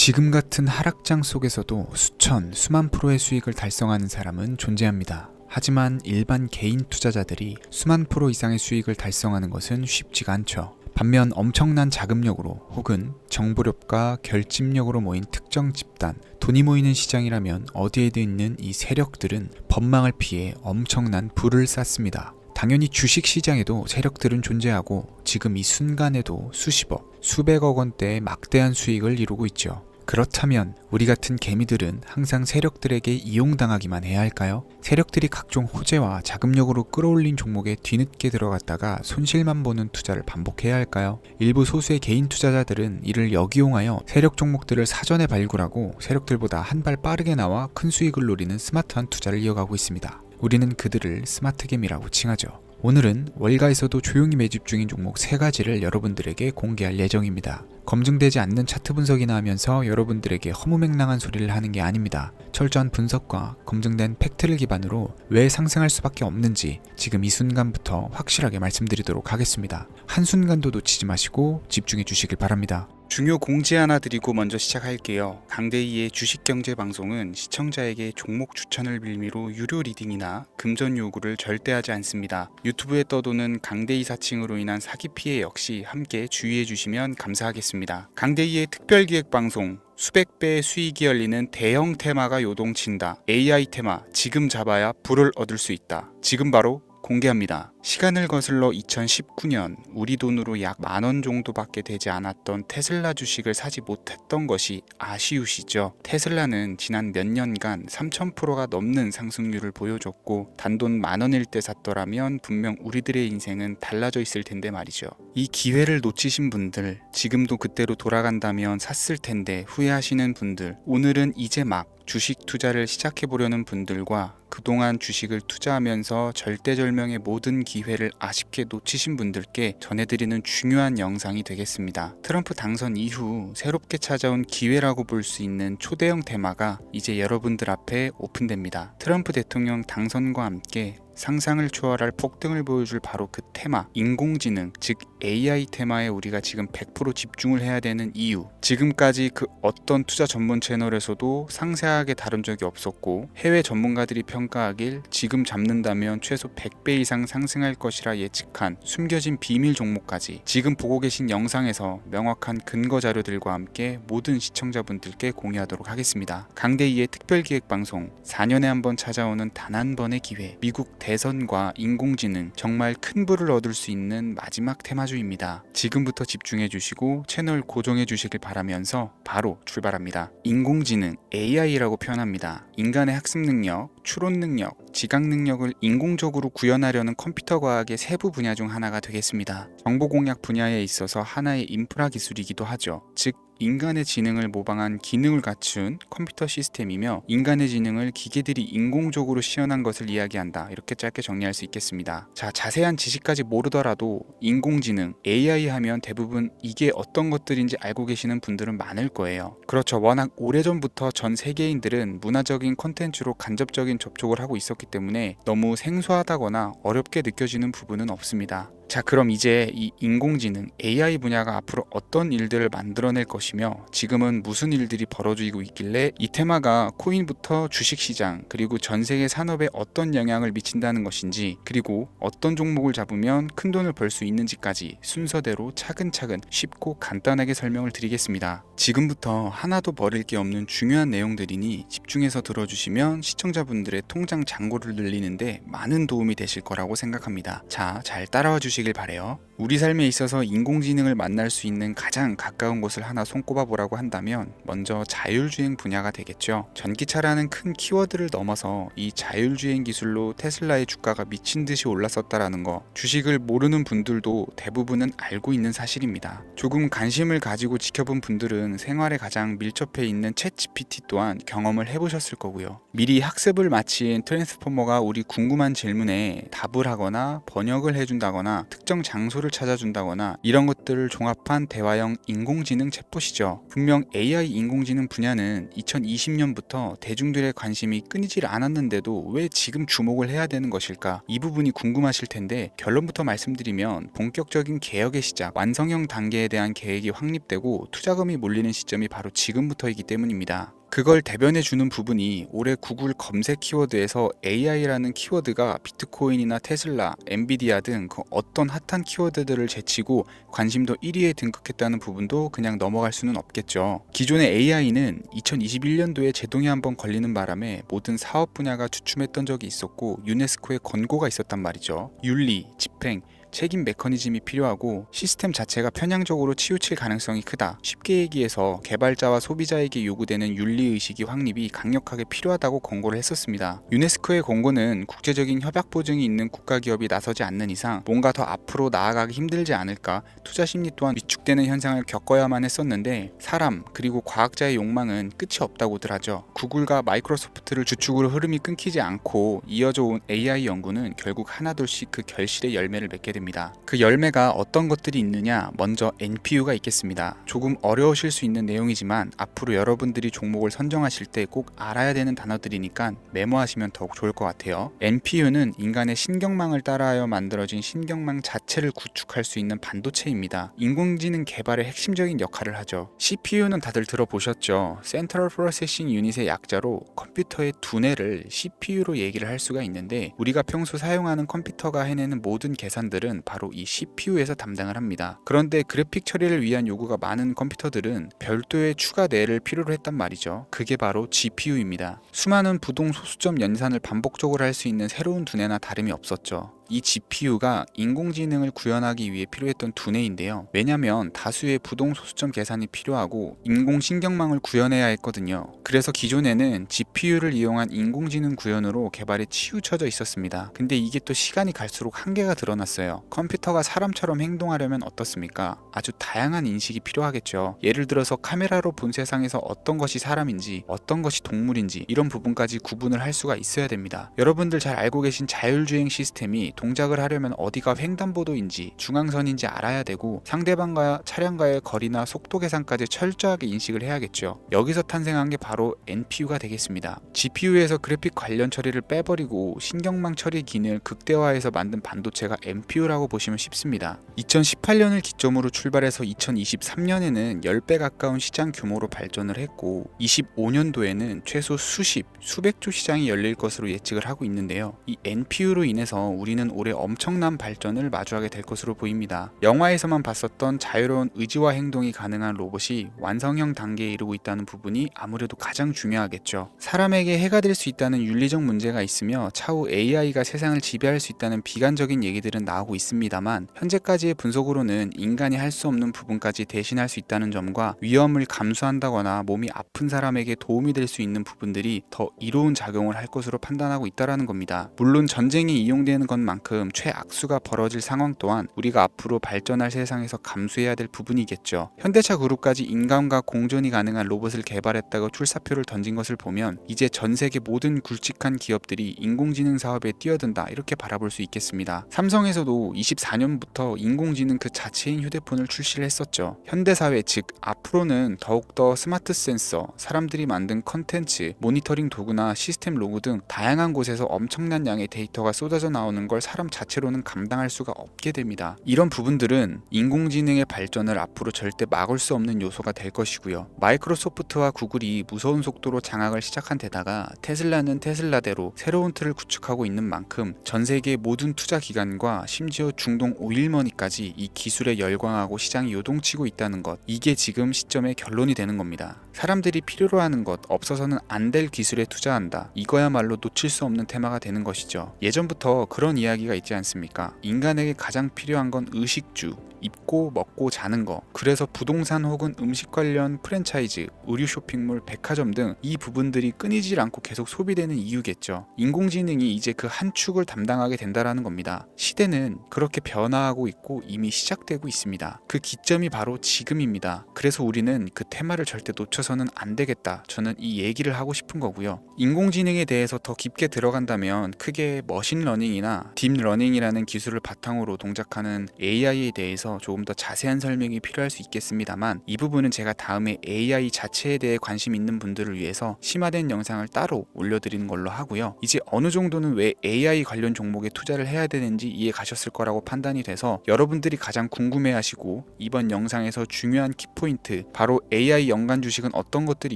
지금 같은 하락장 속에서도 수천, 수만 프로의 수익을 달성하는 사람은 존재합니다. 하지만 일반 개인 투자자들이 수만 프로 이상의 수익을 달성하는 것은 쉽지가 않죠. 반면 엄청난 자금력으로 혹은 정보력과 결집력으로 모인 특정 집단, 돈이 모이는 시장이라면 어디에도 있는 이 세력들은 법망을 피해 엄청난 부를 쌓습니다. 당연히 주식시장에도 세력들은 존재하고 지금 이 순간에도 수십억, 수백억 원대의 막대한 수익을 이루고 있죠. 그렇다면 우리 같은 개미들은 항상 세력들에게 이용당하기만 해야 할까요? 세력들이 각종 호재와 자금력으로 끌어올린 종목에 뒤늦게 들어갔다가 손실만 보는 투자를 반복해야 할까요? 일부 소수의 개인 투자자들은 이를 역이용하여 세력 종목들을 사전에 발굴하고 세력들보다 한 발 빠르게 나와 큰 수익을 노리는 스마트한 투자를 이어가고 있습니다. 우리는 그들을 스마트개미라고 칭하죠. 오늘은 월가에서도 조용히 매집 중인 종목 3가지를 여러분들에게 공개할 예정입니다. 검증되지 않는 차트 분석이나 하면서 여러분들에게 허무맹랑한 소리를 하는 게 아닙니다. 철저한 분석과 검증된 팩트를 기반으로 왜 상승할 수밖에 없는지 지금 이 순간부터 확실하게 말씀드리도록 하겠습니다. 한순간도 놓치지 마시고 집중해 주시길 바랍니다. 중요 공지 하나 드리고 먼저 시작할게요. 강대희의 주식경제방송은 시청자에게 종목 추천을 빌미로 유료 리딩이나 금전 요구를 절대 하지 않습니다. 유튜브에 떠도는 강대희 사칭으로 인한 사기 피해 역시 함께 주의해 주시면 감사하겠습니다. 강대희의 특별기획방송 수백 배의 수익이 열리는 대형 테마가 요동친다. AI 테마 지금 잡아야 불을 얻을 수 있다. 지금 바로 공개합니다. 시간을 거슬러 2019년 우리 돈으로 약 10,000원 정도밖에 되지 않았던 테슬라 주식을 사지 못했던 것이 아쉬우시죠? 테슬라는 지난 몇 년간 3000%가 넘는 상승률을 보여줬고 단돈 10,000원일 때 샀더라면 분명 우리들의 인생은 달라져 있을 텐데 말이죠. 이 기회를 놓치신 분들, 지금도 그때로 돌아간다면 샀을 텐데 후회하시는 분들, 오늘은 이제 막 주식 투자를 시작해보려는 분들과 그동안 주식을 투자하면서 절대절명의 모든 기회를 아쉽게 놓치신 분들께 전해드리는 중요한 영상이 되겠습니다. 트럼프 당선 이후 새롭게 찾아온 기회라고 볼 수 있는 초대형 테마가 이제 여러분들 앞에 오픈됩니다. 트럼프 대통령 당선과 함께 상상을 초월할 폭등을 보여줄 바로 그 테마, 인공지능, 즉 AI 테마에 우리가 지금 100% 집중을 해야 되는 이유, 지금까지 그 어떤 투자 전문 채널에서도 상세하게 다룬 적이 없었고 해외 전문가들이 평가하길 지금 잡는다면 최소 100배 이상 상승할 것이라 예측한 숨겨진 비밀 종목까지 지금 보고 계신 영상에서 명확한 근거 자료들과 함께 모든 시청자분들께 공유하도록 하겠습니다. 강대희의 특별기획방송, 4년에 한 번 찾아오는 단 한 번의 기회, 미국 대선과 인공지능, 정말 큰 부를 얻을 수 있는 마지막 테마주입니다. 지금부터 집중해 주시고 채널 고정해 주시길 바라면서 바로 출발합니다. 인공지능, AI라고 표현합니다. 인간의 학습 능력, 추론 능력, 지각 능력을 인공적으로 구현하려는 컴퓨터 과학의 세부 분야 중 하나가 되겠습니다. 정보 공략 분야에 있어서 하나의 인프라 기술이기도 하죠. 즉 인간의 지능을 모방한 기능을 갖춘 컴퓨터 시스템이며 인간의 지능을 기계들이 인공적으로 시연한 것을 이야기한다. 이렇게 짧게 정리할 수 있겠습니다. 자, 자세한 지식까지 모르더라도 인공지능, AI 하면 대부분 이게 어떤 것들인지 알고 계시는 분들은 많을 거예요. 그렇죠. 워낙 오래전부터 전 세계인들은 문화적인 콘텐츠로 간접적인 접촉을 하고 있었기 때문에 너무 생소하다거나 어렵게 느껴지는 부분은 없습니다. 자, 그럼 이제 이 인공지능, AI 분야가 앞으로 어떤 일들을 만들어낼 것이며 지금은 무슨 일들이 벌어지고 있길래 이 테마가 코인부터 주식시장 그리고 전 세계 산업에 어떤 영향을 미친다는 것인지, 그리고 어떤 종목을 잡으면 큰 돈을 벌 수 있는지까지 순서대로 차근차근 쉽고 간단하게 설명을 드리겠습니다. 지금부터 하나도 버릴 게 없는 중요한 내용들이니 집중해서 들어주시면 시청자분들의 통장 잔고를 늘리는데 많은 도움이 되실 거라고 생각합니다. 자, 잘 따라와 주시길 바래요. 우리 삶에 있어서 인공지능을 만날 수 있는 가장 가까운 곳을 하나 손꼽아 보라고 한다면 먼저 자율주행 분야가 되겠죠. 전기차라는 큰 키워드를 넘어서 이 자율주행 기술로 테슬라의 주가가 미친 듯이 올랐었다라는 거, 주식을 모르는 분들도 대부분은 알고 있는 사실입니다. 조금 관심을 가지고 지켜본 분들은 생활에 가장 밀접해 있는 챗GPT 또한 경험을 해보셨을 거고요. 미리 학습을 마친 트랜스포머가 우리 궁금한 질문에 답을 하거나 번역을 해준다거나 특정 장소를 찾아준다거나 이런 것들을 종합한 대화형 인공지능 챗봇이죠. 분명 AI 인공지능 분야는 2020년부터 대중들의 관심이 끊이질 않았는데도 왜 지금 주목을 해야 되는 것일까? 이 부분이 궁금하실 텐데 결론부터 말씀드리면 본격적인 개혁의 시작, 완성형 단계에 대한 계획이 확립되고 투자금이 몰리는 시점이 바로 지금부터이기 때문입니다. 그걸 대변해주는 부분이 올해 구글 검색 키워드에서 AI라는 키워드가 비트코인이나 테슬라, 엔비디아 등 그 어떤 핫한 키워드들을 제치고 관심도 1위에 등극했다는 부분도 그냥 넘어갈 수는 없겠죠. 기존의 AI는 2021년도에 제동이 한번 걸리는 바람에 모든 사업 분야가 주춤했던 적이 있었고 유네스코의 권고가 있었단 말이죠. 윤리, 집행, 책임 메커니즘이 필요하고 시스템 자체가 편향적으로 치우칠 가능성이 크다. 쉽게 얘기해서 개발자와 소비자에게 요구되는 윤리의식이 확립이 강력하게 필요하다고 권고를 했었습니다. 유네스코의 권고는 국제적인 협약 보증이 있는 국가기업이 나서지 않는 이상 뭔가 더 앞으로 나아가기 힘들지 않을까, 투자 심리 또한 위축되는 현상을 겪어야만 했었는데 사람 그리고 과학자의 욕망은 끝이 없다고들 하죠. 구글과 마이크로소프트를 주축으로 흐름이 끊기지 않고 이어져 온 AI 연구는 결국 하나둘씩 그 결실의 열매를 맺게 됩니다. 그 열매가 어떤 것들이 있느냐, 먼저 NPU가 있겠습니다. 조금 어려우실 수 있는 내용이지만 앞으로 여러분들이 종목을 선정하실 때 꼭 알아야 되는 단어들이니까 메모하시면 더욱 좋을 것 같아요. NPU는 인간의 신경망을 따라하여 만들어진 신경망 자체를 구축할 수 있는 반도체입니다. 인공지능 개발의 핵심적인 역할을 하죠. CPU는 다들 들어보셨죠? Central Processing Unit의 약자로 컴퓨터의 두뇌를 CPU로 얘기를 할 수가 있는데 우리가 평소 사용하는 컴퓨터가 해내는 모든 계산들은 바로 이 CPU에서 담당을 합니다. 그런데 그래픽 처리를 위한 요구가 많은 컴퓨터들은 별도의 추가 뇌를 필요로 했단 말이죠. 그게 바로 GPU입니다. 수많은 부동 소수점 연산을 반복적으로 할 수 있는 새로운 두뇌나 다름이 없었죠. 이 GPU가 인공지능을 구현하기 위해 필요했던 두뇌인데요. 왜냐면 다수의 부동 소수점 계산이 필요하고 인공신경망을 구현해야 했거든요. 그래서 기존에는 GPU를 이용한 인공지능 구현으로 개발에 치우쳐져 있었습니다. 근데 이게 또 시간이 갈수록 한계가 드러났어요. 컴퓨터가 사람처럼 행동하려면 어떻습니까? 아주 다양한 인식이 필요하겠죠. 예를 들어서 카메라로 본 세상에서 어떤 것이 사람인지 어떤 것이 동물인지 이런 부분까지 구분을 할 수가 있어야 됩니다. 여러분들 잘 알고 계신 자율주행 시스템이 동작을 하려면 어디가 횡단보도인지 중앙선인지 알아야 되고 상대방과 차량과의 거리나 속도 계산까지 철저하게 인식을 해야겠죠. 여기서 탄생한 게 바로 NPU가 되겠습니다. GPU에서 그래픽 관련 처리를 빼버리고 신경망 처리 기능을 극대화해서 만든 반도체가 NPU라고 보시면 쉽습니다. 2018년을 기점으로 출발해서 2023년에는 10배 가까운 시장 규모로 발전을 했고 25년도에는 최소 수백조 시장이 열릴 것으로 예측을 하고 있는데요. 이 NPU로 인해서 우리는 올해 엄청난 발전을 마주하게 될 것으로 보입니다. 영화에서만 봤었던 자유로운 의지와 행동이 가능한 로봇이 완성형 단계에 이르고 있다는 부분이 아무래도 가장 중요하겠죠. 사람에게 해가 될 수 있다는 윤리적 문제가 있으며 차후 AI가 세상을 지배할 수 있다는 비관적인 얘기들은 나오고 있습니다만 현재까지의 분석으로는 인간이 할 수 없는 부분까지 대신할 수 있다는 점과 위험을 감수한다거나 몸이 아픈 사람에게 도움이 될 수 있는 부분들이 더 이로운 작용을 할 것으로 판단하고 있다는 겁니다. 물론 전쟁에 이용되는 것만큼 최악수가 벌어질 상황 또한 우리가 앞으로 발전할 세상에서 감수해야 될 부분이겠죠. 현대차 그룹까지 인간과 공존이 가능한 로봇을 개발했다고 출사표를 던진 것을 보면 이제 전 세계 모든 굵직한 기업들이 인공지능 사업에 뛰어든다 이렇게 바라볼 수 있겠습니다. 삼성에서도 24년부터 인공지능 그 자체인 휴대폰을 출시를 했었죠. 현대사회 즉 앞으로는 더욱더 스마트 센서, 사람들이 만든 컨텐츠, 모니터링 도구나 시스템 로그 등 다양한 곳에서 엄청난 양의 데이터가 쏟아져 나오는 걸 사람 자체로는 감당할 수가 없게 됩니다. 이런 부분들은 인공지능의 발전을 앞으로 절대 막을 수 없는 요소가 될 것이고요. 마이크로소프트와 구글이 무서운 속도로 장악을 시작한 데다가 테슬라는 테슬라대로 새로운 틀을 구축하고 있는 만큼 전 세계 모든 투자 기관과 심지어 중동 오일머니까지 이 기술에 열광하고 시장이 요동치고 있다는 것, 이게 지금 시점의 결론이 되는 겁니다. 사람들이 필요로 하는 것, 없어서는 안 될 기술에 투자한다. 이거야말로 놓칠 수 없는 테마가 되는 것이죠. 예전부터 그런 이야기가 있지 않습니까? 인간에게 가장 필요한 건 의식주, 입고 먹고 자는 거, 그래서 부동산 혹은 음식 관련 프랜차이즈, 의류 쇼핑몰, 백화점 등 이 부분들이 끊이질 않고 계속 소비되는 이유겠죠. 인공지능이 이제 그 한 축을 담당하게 된다라는 겁니다. 시대는 그렇게 변화하고 있고 이미 시작되고 있습니다. 그 기점이 바로 지금입니다. 그래서 우리는 그 테마를 절대 놓쳐서는 안 되겠다. 저는 이 얘기를 하고 싶은 거고요. 인공지능에 대해서 더 깊게 들어간다면 크게 머신러닝이나 딥러닝이라는 기술을 바탕으로 동작하는 AI에 대해서 조금 더 자세한 설명이 필요할 수 있겠습니다만, 이 부분은 제가 다음에 AI 자체에 대해 관심 있는 분들을 위해서 심화된 영상을 따로 올려드리는 걸로 하고요. 이제 어느 정도는 왜 AI 관련 종목에 투자를 해야 되는지 이해 가셨을 거라고 판단이 돼서 여러분들이 가장 궁금해하시고 이번 영상에서 중요한 키포인트, 바로 AI 연관 주식은 어떤 것들이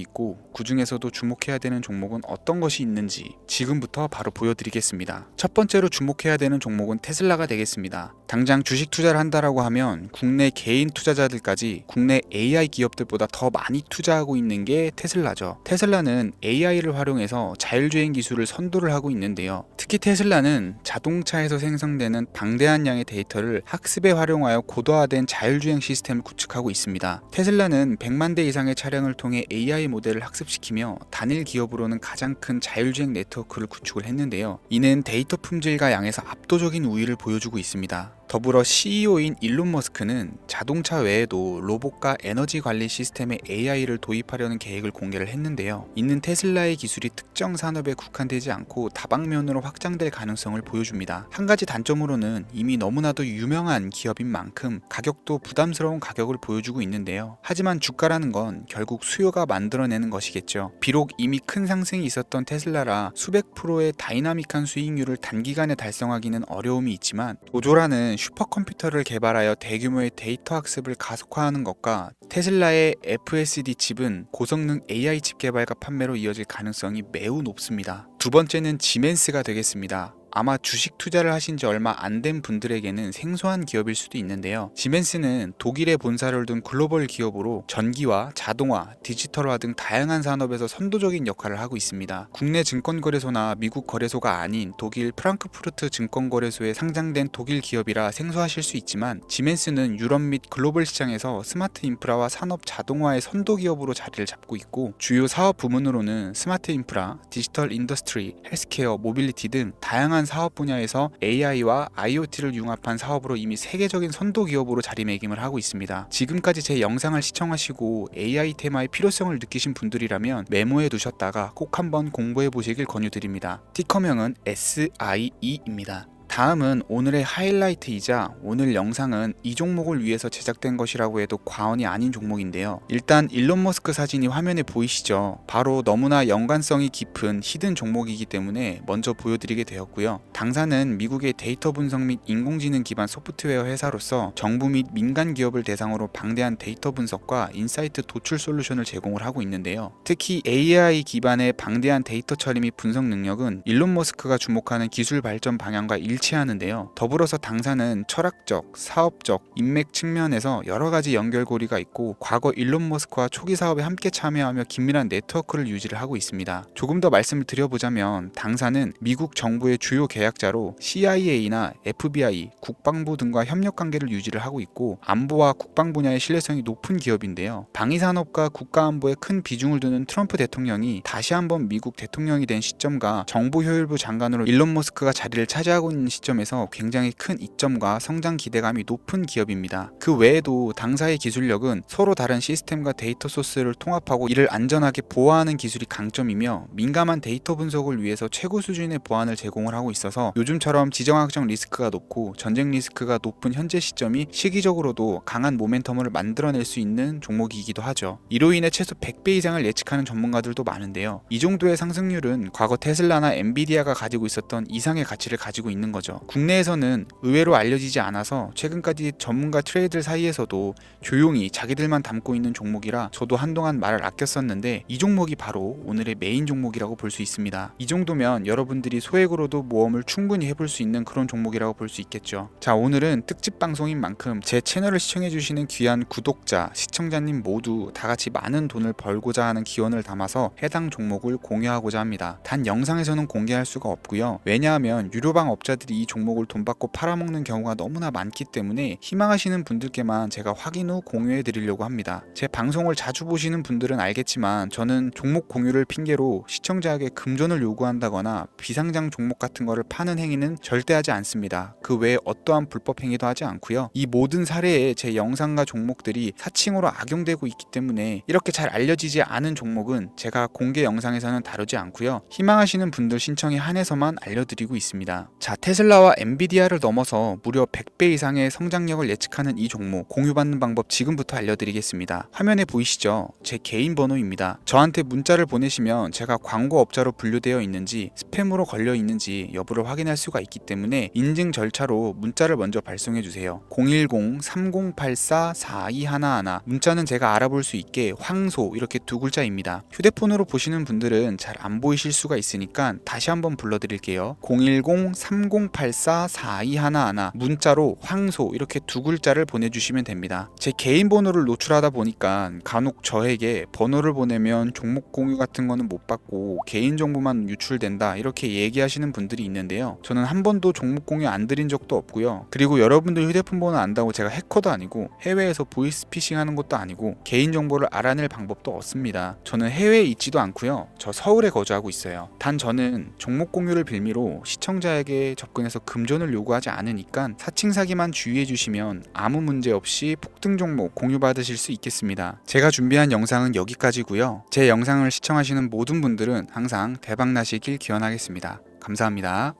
있고 그 중에서도 주목해야 되는 종목은 어떤 것이 있는지 지금부터 바로 보여드리겠습니다. 첫 번째로 주목해야 되는 종목은 테슬라가 되겠습니다. 당장 주식 투자를 한다라고 하면 국내 개인 투자자들까지 국내 AI 기업들보다 더 많이 투자하고 있는 게 테슬라죠. 테슬라는 AI를 활용해서 자율주행 기술을 선도를 하고 있는데요. 특히 테슬라는 자동차에서 생성되는 방대한 양의 데이터를 학습에 활용하여 고도화된 자율주행 시스템을 구축하고 있습니다. 테슬라는 100만 대 이상의 차량을 통해 AI 모델을 학습시키며 단일 기업으로는 가장 큰 자율주행 네트워크를 구축을 했는데요. 이는 데이터 품질과 양에서 압도적인 우위를 보여주고 있습니다. 더불어 CEO인 일론 머스크는 자동차 외에도 로봇과 에너지 관리 시스템에 AI를 도입하려는 계획을 공개를 했는데요. 이는 테슬라의 기술이 특정 산업에 국한되지 않고 다방면으로 확장될 가능성을 보여줍니다. 한 가지 단점으로는 이미 너무나도 유명한 기업인 만큼 가격도 부담스러운 가격을 보여주고 있는데요. 하지만 주가라는 건 결국 수요가 만들어내는 것이겠죠. 비록 이미 큰 상승이 있었던 테슬라라 수백 프로의 다이나믹한 수익률을 단기간에 달성하기는 어려움이 있지만, 도조라는 슈퍼컴퓨터를 개발하여 대규모의 데이터 학습을 가속화하는 것과 테슬라의 FSD 칩은 고성능 AI 칩 개발과 판매로 이어질 가능성이 매우 높습니다. 두 번째는 지멘스가 되겠습니다. 아마 주식 투자를 하신 지 얼마 안 된 분들에게는 생소한 기업일 수도 있는데요. 지멘스는 독일에 본사를 둔 글로벌 기업으로 전기와 자동화, 디지털화 등 다양한 산업에서 선도적인 역할을 하고 있습니다. 국내 증권거래소나 미국 거래소가 아닌 독일 프랑크푸르트 증권거래소에 상장된 독일 기업이라 생소하실 수 있지만, 지멘스는 유럽 및 글로벌 시장에서 스마트 인프라와 산업 자동화의 선도 기업으로 자리를 잡고 있고, 주요 사업 부문으로는 스마트 인프라, 디지털 인더스트리, 헬스케어, 모빌리티 등 다양한 사업 분야에서 AI와 IoT를 융합한 사업으로 이미 세계적인 선도 기업으로 자리매김을 하고 있습니다. 지금까지 제 영상을 시청하시고 AI 테마의 필요성을 느끼신 분들이라면 메모해 두셨다가 꼭 한번 공부해 보시길 권유드립니다. 티커명은 SIE입니다. 다음은 오늘의 하이라이트이자 오늘 영상은 이 종목을 위해서 제작된 것이라고 해도 과언이 아닌 종목인데요. 일단 일론 머스크 사진이 화면에 보이시죠? 바로 너무나 연관성이 깊은 히든 종목이기 때문에 먼저 보여드리게 되었고요. 당사는 미국의 데이터 분석 및 인공지능 기반 소프트웨어 회사로서 정부 및 민간 기업을 대상으로 방대한 데이터 분석과 인사이트 도출 솔루션을 제공을 하고 있는데요. 특히 AI 기반의 방대한 데이터 처리 및 분석 능력은 일론 머스크가 주목하는 기술 발전 방향과 일치하는데요. 더불어서 당사는 철학적, 사업적, 인맥 측면에서 여러 가지 연결고리가 있고 과거 일론 머스크와 초기 사업에 함께 참여하며 긴밀한 네트워크를 유지를 하고 있습니다. 조금 더 말씀을 드려보자면 당사는 미국 정부의 주요 계약자로 CIA나 FBI, 국방부 등과 협력 관계를 유지를 하고 있고 안보와 국방 분야의 신뢰성이 높은 기업인데요. 방위산업과 국가안보에 큰 비중을 두는 트럼프 대통령이 다시 한번 미국 대통령이 된 시점과 정보효율부 장관으로 일론 머스크가 자리를 차지하고 있는 시점에서 굉장히 큰 이점과 성장 기대감이 높은 기업입니다. 그 외에도 당사의 기술력은 서로 다른 시스템과 데이터 소스를 통합하고 이를 안전하게 보호하는 기술이 강점이며 민감한 데이터 분석을 위해서 최고 수준의 보안을 제공을 하고 있어서 요즘처럼 지정학적 리스크가 높고 전쟁 리스크가 높은 현재 시점이 시기적으로도 강한 모멘텀을 만들어낼 수 있는 종목이기도 하죠. 이로 인해 최소 100배 이상을 예측하는 전문가들도 많은데요. 이 정도의 상승률은 과거 테슬라나 엔비디아가 가지고 있었던 이상의 가치를 가지고 있는 거죠. 국내에서는 의외로 알려지지 않아서 최근까지 전문가 트레이더 사이에서도 조용히 자기들만 담고 있는 종목이라 저도 한동안 말을 아꼈었는데 이 종목이 바로 오늘의 메인 종목이라고 볼 수 있습니다. 이 정도면 여러분들이 소액으로도 모험을 충분히 해볼 수 있는 그런 종목이라고 볼 수 있겠죠. 자, 오늘은 특집 방송인 만큼 제 채널을 시청해주시는 귀한 구독자, 시청자님 모두 다같이 많은 돈을 벌고자 하는 기원을 담아서 해당 종목을 공유하고자 합니다. 단 영상에서는 공개할 수가 없고요. 왜냐하면 유료방 업자들이 사람들이 이 종목을 돈 받고 팔아먹는 경우가 너무나 많기 때문에 희망하시는 분들께만 제가 확인 후 공유해 드리려고 합니다. 제 방송을 자주 보시는 분들은 알겠지만 저는 종목 공유를 핑계로 시청자에게 금전을 요구한다거나 비상장 종목 같은 거를 파는 행위는 절대 하지 않습니다. 그 외에 어떠한 불법 행위도 하지 않고요. 이 모든 사례에 제 영상과 종목들이 사칭으로 악용되고 있기 때문에 이렇게 잘 알려지지 않은 종목은 제가 공개 영상에서는 다루지 않고요. 희망하시는 분들 신청에 한해서만 알려드리고 있습니다. 자, 테슬라와 엔비디아를 넘어서 무려 100배 이상의 성장력을 예측하는 이 종목 공유받는 방법 지금부터 알려드리겠습니다. 화면에 보이시죠? 제 개인 번호입니다. 저한테 문자를 보내시면 제가 광고업자로 분류되어 있는지 스팸으로 걸려 있는지 여부를 확인할 수가 있기 때문에 인증 절차로 문자를 먼저 발송해 주세요. 010-3084-4211 문자는 제가 알아볼 수 있게 황소 이렇게 두 글자입니다. 휴대폰으로 보시는 분들은 잘 안 보이실 수가 있으니까 다시 한번 불러드릴게요. 010-3084-4211 문자로 황소 이렇게 두 글자를 보내주시면 됩니다. 제 개인 번호를 노출하다 보니까 간혹 저에게 번호를 보내면 종목 공유 같은 거는 못 받고 개인정보만 유출된다 이렇게 얘기하시는 분들이 있는데요. 저는 한 번도 종목 공유 안 드린 적도 없고요. 그리고 여러분들 휴대폰 번호 안다고 제가 해커도 아니고 해외에서 보이스피싱 하는 것도 아니고 개인정보를 알아낼 방법도 없습니다. 저는 해외에 있지도 않고요. 저 서울에 거주하고 있어요. 단 저는 종목 공유를 빌미로 시청자에게 접근해서 금전을 요구하지 않으니까 사칭 사기만 주의해 주시면 아무 문제 없이 폭등 종목 공유받으실 수 있겠습니다. 제가 준비한 영상은 여기까지고요. 제 영상을 시청하시는 모든 분들은 항상 대박 나시길 기원하겠습니다. 감사합니다.